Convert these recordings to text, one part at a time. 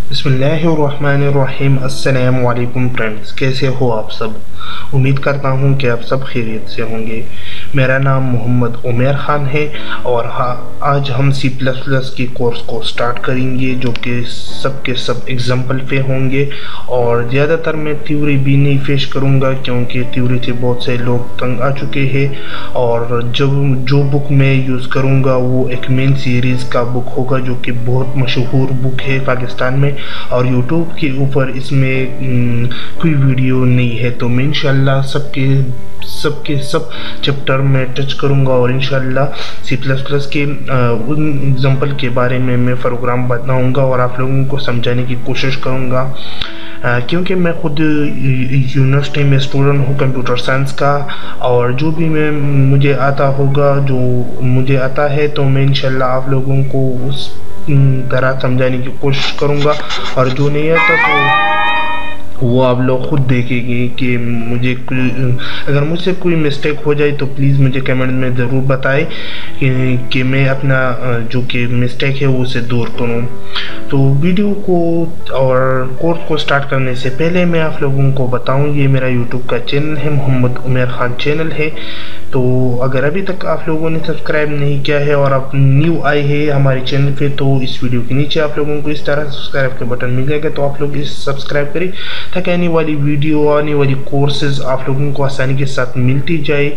बिस्मिल्लाहिर्रहमानिर्रहीम। अस्सलाम वालेकुम फ्रेंड्स, कैसे हो आप सब। उम्मीद करता हूँ कि आप सब खैरियत से होंगे। मेरा नाम मोहम्मद उमर ख़ान है और आज हम C++ की कोर्स को स्टार्ट करेंगे, जो कि सब के सब एग्जाम्पल पे होंगे। और ज़्यादातर मैं थ्योरी भी नहीं पेश करूँगा, क्योंकि थ्योरी से बहुत से लोग तंग आ चुके हैं। और जो बुक मैं यूज़ करूँगा वो एक मेन सीरीज़ का बुक होगा, जो कि बहुत मशहूर बुक है पाकिस्तान में। और यूट्यूब के ऊपर इसमें कोई वीडियो नहीं है, तो मैं इंशाल्लाह सबके सब चैप्टर में टच करूंगा और इंशाल्लाह C++ के उन एग्जांपल के बारे में मैं प्रोग्राम बनाऊंगा और आप लोगों को समझाने की कोशिश करूंगा। क्योंकि मैं खुद यूनिवर्सिटी में स्टूडेंट हूँ कंप्यूटर साइंस का, और जो भी मुझे आता होगा, जो मुझे आता है, तो मैं इंशाल्लाह आप लोगों को उस तरह समझाने की कोशिश करूँगा। और जो नहीं आता तो वो आप लोग खुद देखेंगे कि अगर मुझसे कोई मिस्टेक हो जाए तो प्लीज़ मुझे कमेंट में ज़रूर बताएं कि मैं अपना जो कि मिस्टेक है वो उसे दूर करूं। तो वीडियो को और कोर्स को स्टार्ट करने से पहले मैं आप लोगों को बताऊं, ये मेरा यूट्यूब का चैनल है, मोहम्मद उमर ख़ान चैनल है। तो अगर अभी तक आप लोगों ने सब्सक्राइब नहीं किया है और आप न्यू आए हैं हमारे चैनल पे, तो इस वीडियो के नीचे आप लोगों को इस तरह सब्सक्राइब का बटन मिल जाएगा, तो आप लोग इस सब्सक्राइब करें ताकि आने वाली वीडियो, आने वाली कोर्सेज आप लोगों को आसानी के साथ मिलती जाए।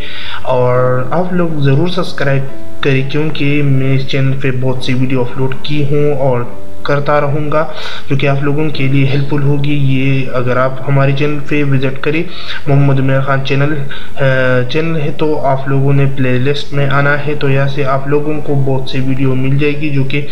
और आप लोग ज़रूर सब्सक्राइब करें, क्योंकि मैं इस चैनल पे बहुत सी वीडियो अपलोड की हूँ और करता रहूँगा, जो कि आप लोगों के लिए हेल्पफुल होगी। ये अगर आप हमारे चैनल पे विज़िट करें, मोहम्मद उमर ख़ान चैनल है, तो आप लोगों ने प्लेलिस्ट में आना है, तो यहाँ से आप लोगों को बहुत सी वीडियो मिल जाएगी, जो कि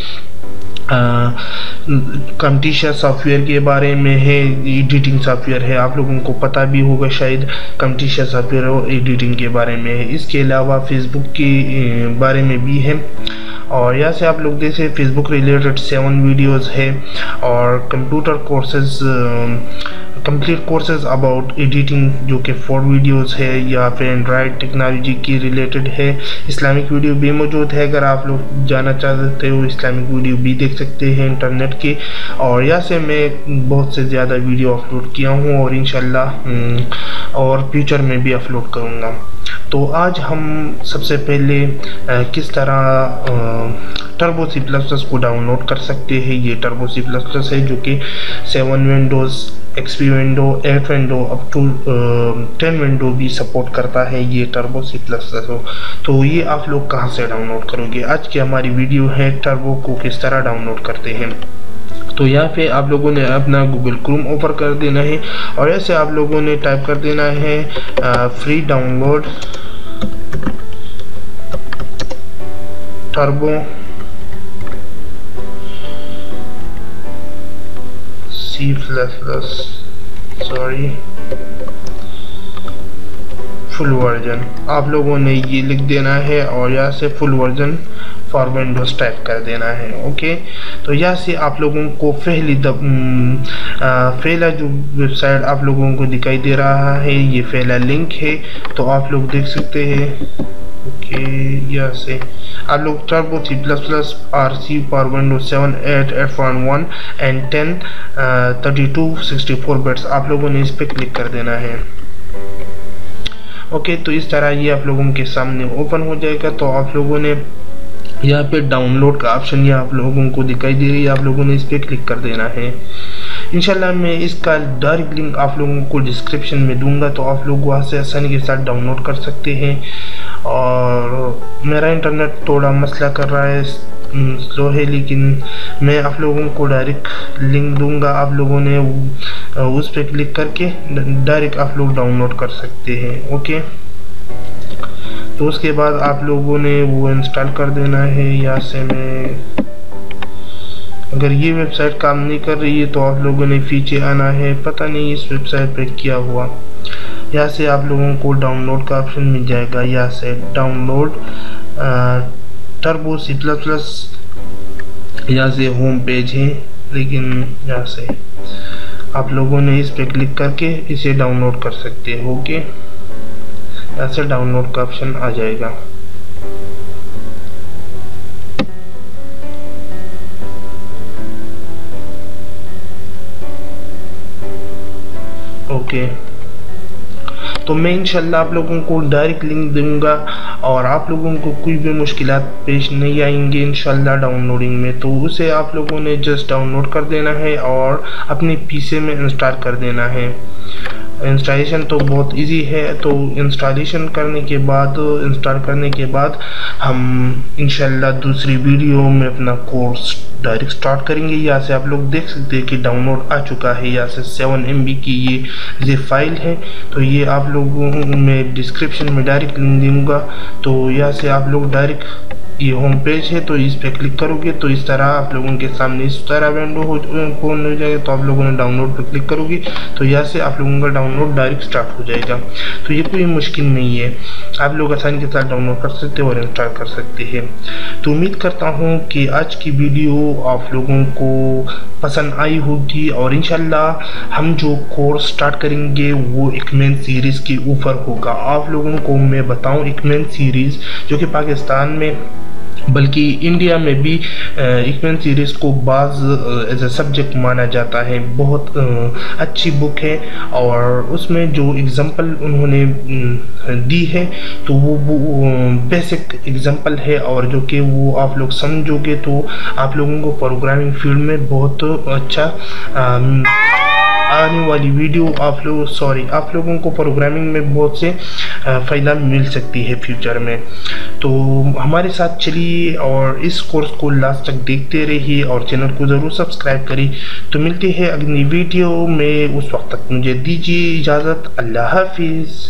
Camtasia सॉफ्टवेयर के बारे में है, एडिटिंग सॉफ्टवेयर है, आप लोगों को पता भी होगा शायद Camtasia सॉफ्टवेयर और एडिटिंग के बारे में है। इसके अलावा फेसबुक के बारे में भी है, और यहाँ से आप लोग जैसे फेसबुक रिलेटेड 7 वीडियोस है, और computer courses complete courses about editing जो कि 4 वीडियोस है, या फिर एंड्रॉयड टेक्नोलॉजी की रिलेटेड है। इस्लामिक वीडियो भी मौजूद है, अगर आप लोग जाना चाहते हो इस्लामिक वीडियो भी देख सकते हैं इंटरनेट के। और यहाँ से मैं बहुत से ज़्यादा वीडियो अपलोड किया हूँ और इंशाल्लाह और फ्यूचर में भी अपलोड करूँगा। तो आज हम सबसे पहले किस तरह टर्बो C++ को डाउनलोड कर सकते हैं। ये टर्बो C++ है, जो कि 7 windows, XP window, 8 window up to 10 window भी सपोर्ट करता है ये टर्बो C++ हो। तो ये आप लोग कहाँ से डाउनलोड करोगे, आज की हमारी वीडियो है टर्बो को किस तरह डाउनलोड करते हैं। तो यहाँ पे आप लोगों ने अपना गूगल क्रोम ओपन कर देना है, और ऐसे आप लोगों ने टाइप कर देना है free download turbo C++, sorry, full version आप लोगों ने ये लिख देना है, और यहाँ से full version for Windows type कर देना है। ओके, तो यहाँ से आप लोगों को पहला जो वेबसाइट आप लोगों को दिखाई दे रहा है, ये पहला लिंक है, तो आप लोग देख सकते हैं। ओके, यहाँ से आप लोग turbo C++ RC for Windows 7, 8, 8.1 and 10 32 64 bits आप लोगों ने इस पर क्लिक कर देना है। ओके, तो इस तरह ये आप लोगों के सामने ओपन हो जाएगा। तो आप लोगों ने यहाँ पे डाउनलोड का ऑप्शन ये आप लोगों को दिखाई दे रही है, आप लोगों ने इस पर क्लिक कर देना है। इंशाल्लाह मैं इसका डायरेक्ट लिंक आप लोगों को डिस्क्रिप्शन में दूंगा, तो आप लोग वहाँ से आसानी के साथ डाउनलोड कर सकते हैं। और मेरा इंटरनेट थोड़ा मसला कर रहा है, स्लो है, लेकिन मैं आप लोगों को डायरेक्ट लिंक दूंगा, आप लोगों ने उस पर क्लिक करके डायरेक्ट आप लोग डाउनलोड कर सकते हैं। ओके, तो उसके बाद आप लोगों ने वो इंस्टॉल कर देना है। यहाँ से मैं अगर ये वेबसाइट काम नहीं कर रही है तो आप लोगों ने पीछे आना है, पता नहीं इस वेबसाइट पे क्या हुआ। यहाँ से आप लोगों को डाउनलोड का ऑप्शन मिल जाएगा, यहाँ से डाउनलोड टर्बो C++, यहाँ से होम पेज है, लेकिन यहाँ से आप लोगों ने इस पे क्लिक करके इसे डाउनलोड कर सकते हो। ओके, यहाँ से डाउनलोड का ऑप्शन आ जाएगा। ओके, तो मैं इंशाल्लाह आप लोगों को डायरेक्ट लिंक दूंगा और आप लोगों को कोई भी मुश्किलात पेश नहीं आएंगे इंशाल्लाह डाउनलोडिंग में। तो उसे आप लोगों ने जस्ट डाउनलोड कर देना है और अपने पीसी में इंस्टॉल कर देना है। इंस्टॉलेशन तो बहुत इजी है। तो इंस्टॉलेशन करने के बाद इंस्टॉल करने के बाद हम इंशाल्लाह दूसरी वीडियो में अपना कोर्स डायरेक्ट स्टार्ट करेंगे। यहाँ से आप लोग देख सकते हैं कि डाउनलोड आ चुका है। यहाँ से 7 MB की ये ज़िप फाइल है। तो ये आप लोगों में डिस्क्रिप्शन में डायरेक्ट लिंक दूंगा। तो यहाँ से आप लोग डायरेक्ट ये होम पेज है, तो इस पे क्लिक करोगे तो इस तरह आप लोगों के सामने इस तरह विंडो ओपन हो जाएगा। तो आप लोगों ने डाउनलोड पे क्लिक करोगे तो यहाँ से आप लोगों का डाउनलोड डायरेक्ट स्टार्ट हो जाएगा। तो ये कोई मुश्किल नहीं है, आप लोग आसानी के साथ डाउनलोड कर सकते हैं और इंस्टॉल कर सकते हैं। तो उम्मीद करता हूँ कि आज की वीडियो आप लोगों को पसंद आई होगी और इंशाल्लाह हम जो कोर्स स्टार्ट करेंगे वो इकमेन सीरीज़ के ऊपर होगा। आप लोगों को मैं बताऊं, इकमेन सीरीज़ जो कि पाकिस्तान में बल्कि इंडिया में भी इकमेन सीरीज़ को बाज़ एज ए सब्जेक्ट माना जाता है। बहुत अच्छी बुक है और उसमें जो एग्जांपल उन्होंने दी है तो वो बेसिक एग्जांपल है और जो कि वो आप लोग समझोगे तो आप लोगों को प्रोग्रामिंग फील्ड में बहुत अच्छा आने वाली वीडियो आप लोगों को प्रोग्रामिंग में बहुत से फ़ायदा मिल सकती है फ्यूचर में। तो हमारे साथ चलिए और इस कोर्स को लास्ट तक देखते रहिए और चैनल को ज़रूर सब्सक्राइब करिए। तो मिलते हैं अगली वीडियो में, उस वक्त तक मुझे दीजिए इजाज़त। अल्लाह हाफिज़।